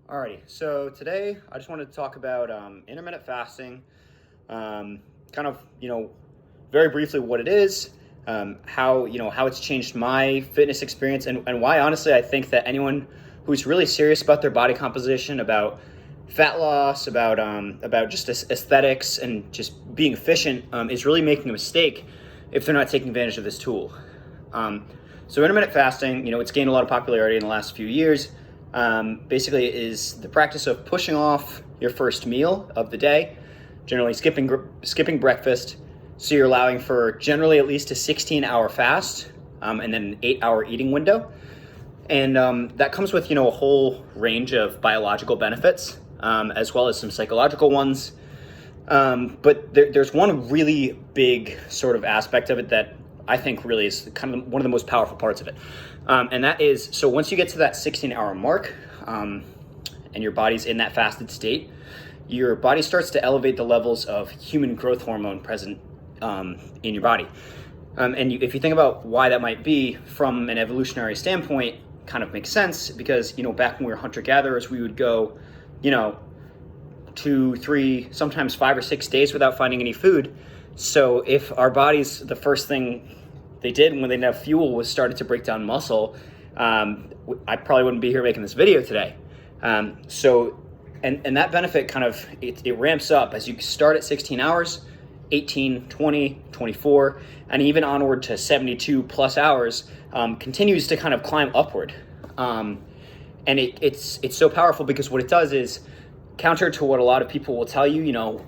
Alrighty, so today I just wanted to talk about intermittent fasting, kind of, very briefly what it is, how it's changed my fitness experience, and why honestly I think that anyone who's really serious about their body composition, about fat loss, about just aesthetics and just being efficient, is really making a mistake if they're not taking advantage of this tool. So intermittent fasting, it's gained a lot of popularity in the last few years. Basically it is the practice of pushing off your first meal of the day, generally skipping breakfast. So you're allowing for generally at least a 16-hour fast, and then an 8-hour eating window. And that comes with, a whole range of biological benefits, as well as some psychological ones. But there's one really big sort of aspect of it that I think really is kind of one of the most powerful parts of it. And that is, so once you get to that 16-hour mark, and your body's in that fasted state, your body starts to elevate the levels of human growth hormone present in your body. If you think about why that might be from an evolutionary standpoint, kind of makes sense because, back when we were hunter-gatherers, we would go, 2, 3, sometimes 5 or 6 days without finding any food. So if our bodies, the first thing they did when they didn't have fuel was started to break down muscle, I probably wouldn't be here making this video today. And that benefit kind of, it ramps up as you start at 16 hours, 18, 20, 24, and even onward to 72 plus hours, continues to kind of climb upward. And it's so powerful because what it does is, counter to what a lot of people will tell you,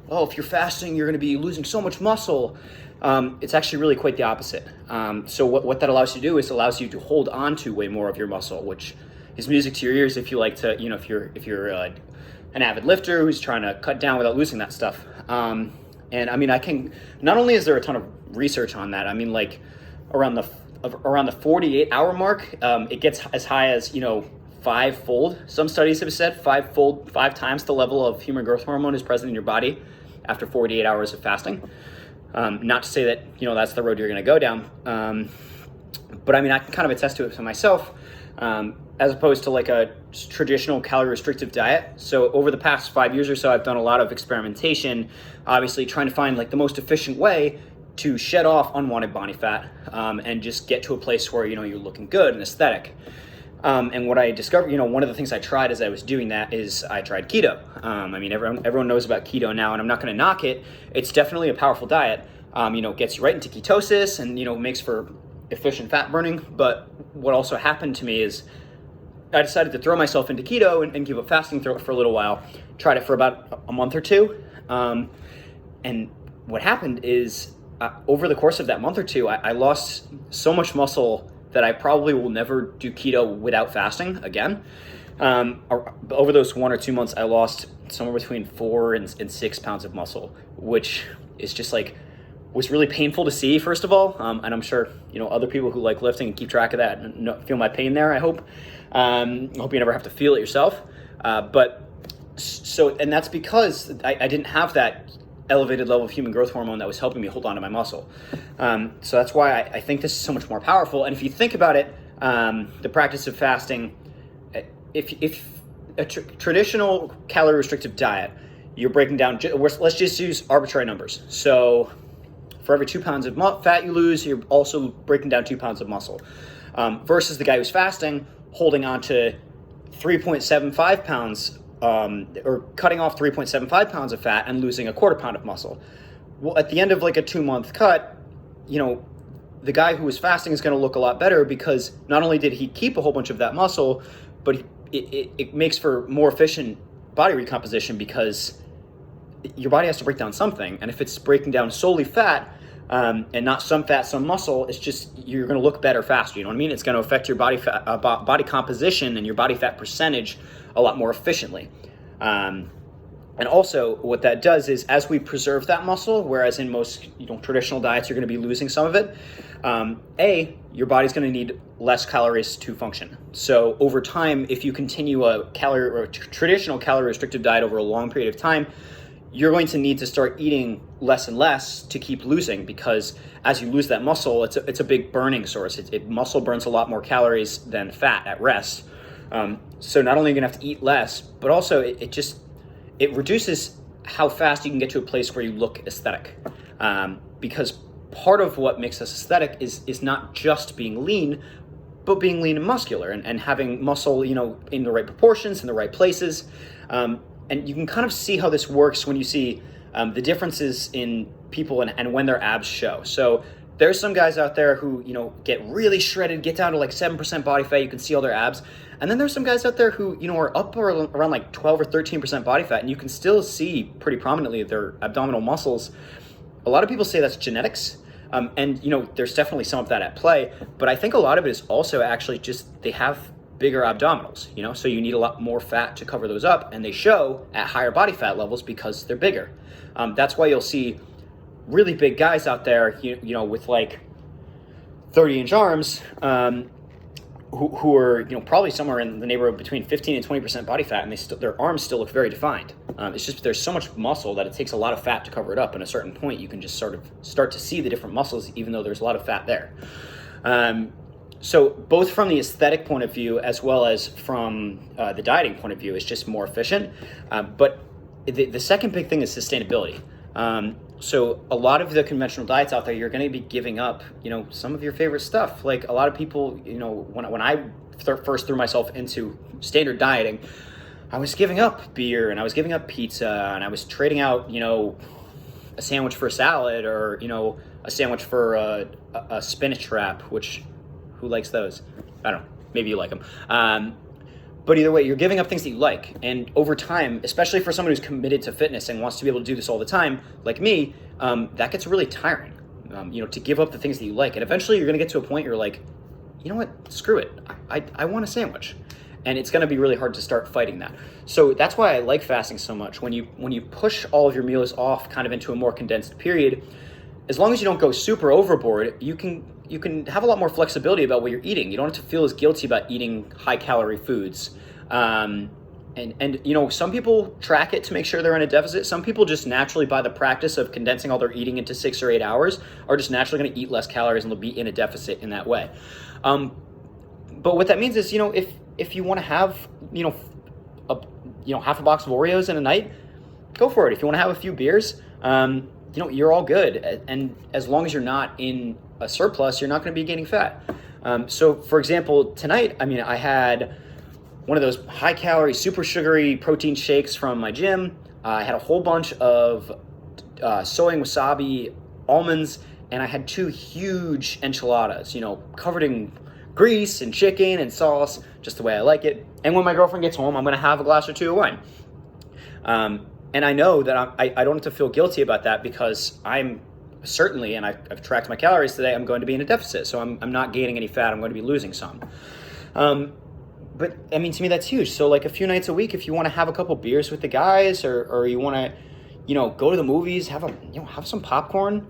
if you're fasting, you're going to be losing so much muscle. It's actually really quite the opposite. So what that allows you to do is allows you to hold on to way more of your muscle, which is music to your ears if you like to, if you're an avid lifter who's trying to cut down without losing that stuff. And I mean, not only is there a ton of research on that, I mean, like around the 48-hour mark, it gets as high as, 5-fold. Some studies have said 5 times the level of human growth hormone is present in your body after 48 hours of fasting. Not to say that, that's the road you're going to go down. But I mean, I can kind of attest to it for myself, as opposed to like a traditional calorie restrictive diet. So over the past 5 years or so, I've done a lot of experimentation, obviously trying to find like the most efficient way to shed off unwanted body fat, and just get to a place where, you're looking good and aesthetic. And what I discovered, one of the things I tried as I was doing that is I tried keto. I mean, everyone knows about keto now, and I'm not going to knock it. It's definitely a powerful diet. Gets you right into ketosis and, makes for efficient fat burning. But what also happened to me is I decided to throw myself into keto and give up fasting for a little while. Tried it for about a month or two. And what happened is over the course of that month or two, I lost so much muscle that I probably will never do keto without fasting again. Over those 1 or 2 months, I lost somewhere between 4 and 6 pounds of muscle, which is just was really painful to see, first of all. And I'm sure, other people who like lifting and keep track of that and feel my pain there, I hope. I hope you never have to feel it yourself. And that's because I didn't have that elevated level of human growth hormone that was helping me hold on to my muscle. So that's why I think this is so much more powerful. And if you think about it, the practice of fasting, if a traditional calorie restrictive diet, you're breaking down, let's just use arbitrary numbers. So for every 2 pounds of fat you lose, you're also breaking down 2 pounds of muscle, versus the guy who's fasting, holding on to 3.75 pounds or cutting off 3.75 pounds of fat and losing a quarter pound of muscle. Well, at the end of like a 2-month cut, the guy who was fasting is going to look a lot better because not only did he keep a whole bunch of that muscle, but it makes for more efficient body recomposition because your body has to break down something. And if it's breaking down solely fat, and not some fat, some muscle, it's just, you're going to look better faster. You know what I mean? It's going to affect your body fat, body composition and your body fat percentage a lot more efficiently. And also what that does is as we preserve that muscle, whereas in most traditional diets, you're going to be losing some of it, your body's going to need less calories to function. So over time, if you continue a traditional calorie restrictive diet over a long period of time, you're going to need to start eating less and less to keep losing, because as you lose that muscle, it's a big burning source. Muscle burns a lot more calories than fat at rest. So not only are you gonna have to eat less, but also it reduces how fast you can get to a place where you look aesthetic. Because part of what makes us aesthetic is not just being lean, but being lean and muscular and having muscle, in the right proportions, in the right places. And you can kind of see how this works when you see the differences in people and when their abs show. So there's some guys out there who, get really shredded, get down to like 7% body fat. You can see all their abs. And then there's some guys out there who, are up or around like 12 or 13% body fat, and you can still see pretty prominently their abdominal muscles. A lot of people say that's genetics. And there's definitely some of that at play, but I think a lot of it is also actually just they have bigger abdominals, so you need a lot more fat to cover those up, and they show at higher body fat levels because they're bigger. That's why you'll see really big guys out there, with like 30-inch arms, who are probably somewhere in the neighborhood between 15 and 20% body fat, and their arms still look very defined. It's just there's so much muscle that it takes a lot of fat to cover it up. And at a certain point, you can just sort of start to see the different muscles, even though there's a lot of fat there. So both from the aesthetic point of view as well as from the dieting point of view, it's just more efficient. But the second big thing is sustainability. So a lot of the conventional diets out there, you're going to be giving up, some of your favorite stuff. Like a lot of people, when I first threw myself into standard dieting, I was giving up beer and I was giving up pizza and I was trading out, a sandwich for a salad or, a sandwich for a spinach wrap, which who likes those? I don't know. Maybe you like them. But either way, you're giving up things that you like. And over time, especially for someone who's committed to fitness and wants to be able to do this all the time, like me, that gets really tiring, to give up the things that you like. And eventually you're going to get to a point you're like, you know what, screw it. I want a sandwich. And it's going to be really hard to start fighting that. So that's why I like fasting so much. When you push all of your meals off kind of into a more condensed period, as long as you don't go super overboard, you can have a lot more flexibility about what you're eating. You don't have to feel as guilty about eating high calorie foods. And some people track it to make sure they're in a deficit. Some people just naturally, by the practice of condensing all their eating into 6 or 8 hours, are just naturally going to eat less calories and they'll be in a deficit in that way. But what that means is, if you want to have, half a box of Oreos in a night, go for it. If you want to have a few beers, you're all good. And as long as you're not in a surplus, you're not going to be gaining fat. So for example, tonight, I had one of those high calorie, super sugary protein shakes from my gym. I had a whole bunch of soy and wasabi almonds, and I had 2 huge enchiladas, covered in grease and chicken and sauce, just the way I like it. And when my girlfriend gets home, I'm going to have a glass or 2 of wine. And I know that I don't have to feel guilty about that because I'm certainly, and I've tracked my calories today, I'm going to be in a deficit. So I'm not gaining any fat. I'm going to be losing some. But to me, that's huge. So like a few nights a week, if you want to have a couple beers with the guys or you want to, go to the movies, have some popcorn.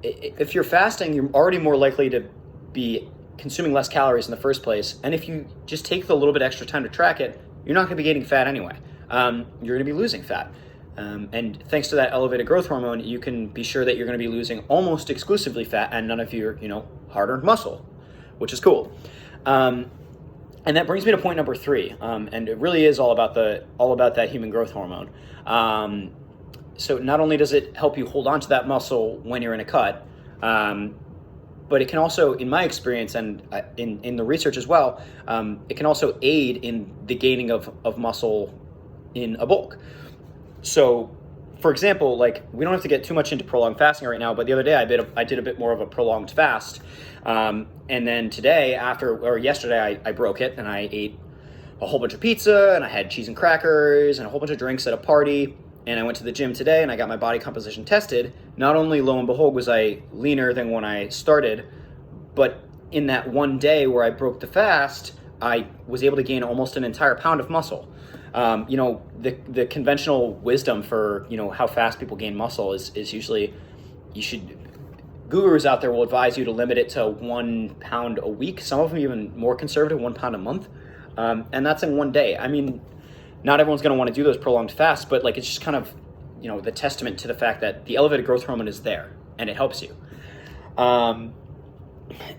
If you're fasting, you're already more likely to be consuming less calories in the first place. And if you just take the little bit extra time to track it, you're not going to be gaining fat anyway. You're going to be losing fat. And thanks to that elevated growth hormone, you can be sure that you're going to be losing almost exclusively fat and none of your, hard-earned muscle, which is cool. And that brings me to point number 3. And it really is all about that human growth hormone. So not only does it help you hold on to that muscle when you're in a cut, but it can also, in my experience and in the research as well, it can also aid in the gaining of muscle in a bulk. So, for example, like we don't have to get too much into prolonged fasting right now, but the other day I did a bit more of a prolonged fast. And then yesterday I broke it and I ate a whole bunch of pizza and I had cheese and crackers and a whole bunch of drinks at a party. And I went to the gym today and I got my body composition tested. Not only, lo and behold, was I leaner than when I started, but in that one day where I broke the fast, I was able to gain almost an entire pound of muscle. The conventional wisdom for, how fast people gain muscle is usually gurus out there will advise you to limit it to 1 pound a week. Some of them even more conservative, 1 pound a month. And that's in one day. Not everyone's going to want to do those prolonged fasts, but it's just kind of, the testament to the fact that the elevated growth hormone is there and it helps you.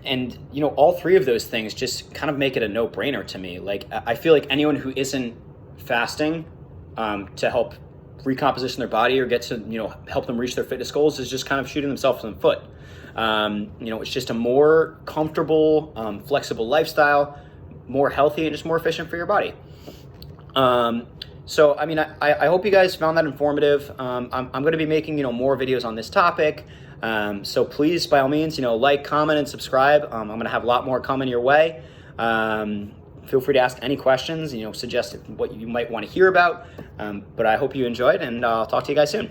And you know, all three of those things just kind of make it a no-brainer to me. Like, I feel like anyone who isn't fasting to help recomposition their body or get to, you know, help them reach their fitness goals is just kind of shooting themselves in the foot. You know, it's just a more comfortable, flexible lifestyle, more healthy, and just more efficient for your body. So, I mean, I hope you guys found that informative. I'm going to be making, you know, more videos on this topic. So please, by all means, you know, like, comment, and subscribe. I'm going to have a lot more coming your way. Feel free to ask any questions, you know, suggest what you might want to hear about. But I hope you enjoyed, and I'll talk to you guys soon.